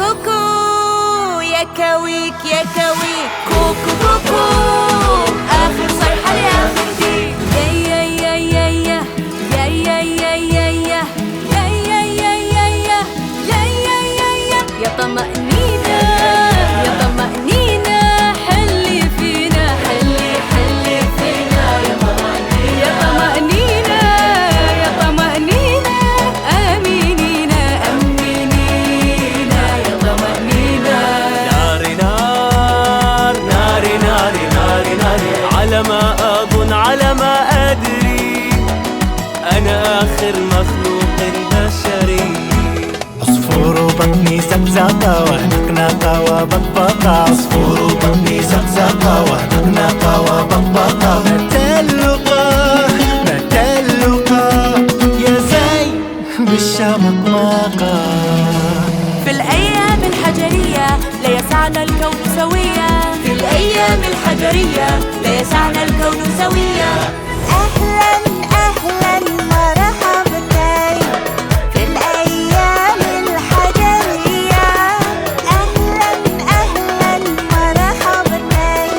كوكو يا كويك يا كويك، كوكو كوكو آخر صيحة لآخر ديك. يا يا يا يا يا يا يا يا يا يا يا يا يا يا يا يا يا يا يا طمأنينة يا طمأنينة، حلي فينا حلي حلي فينا يا طمأنينة يا طمأنينة يا طمأنينة، آمنينا أمنينا يا طمأنينة. ناري نار ناري ناري ناري ناري، على ما أظن على ما أدري أنا آخر مخلوق بشري. عصفور بطني زقزقة ونقنقة وبقبقة، عصفور بطني زقزقة ونقنقة وبقبقة، متى اللقا متى اللقا يا زي بالشمقمقة. في الأيام الحجرية لا يسعنا الكون سويا، في الأيام الحجرية لا يسعنا الكون سويا. أهلا أهلا مرحبتين في الأيام الحجرية، أهلا أهلا مرحبتين،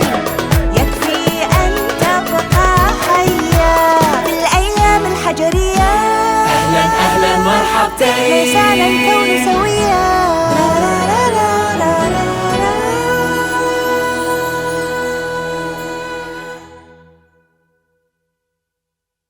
يكفي أن تبقى حيا في الأيام الحجرية. أهلا أهلا مرحبتين، لا يسعنا الكون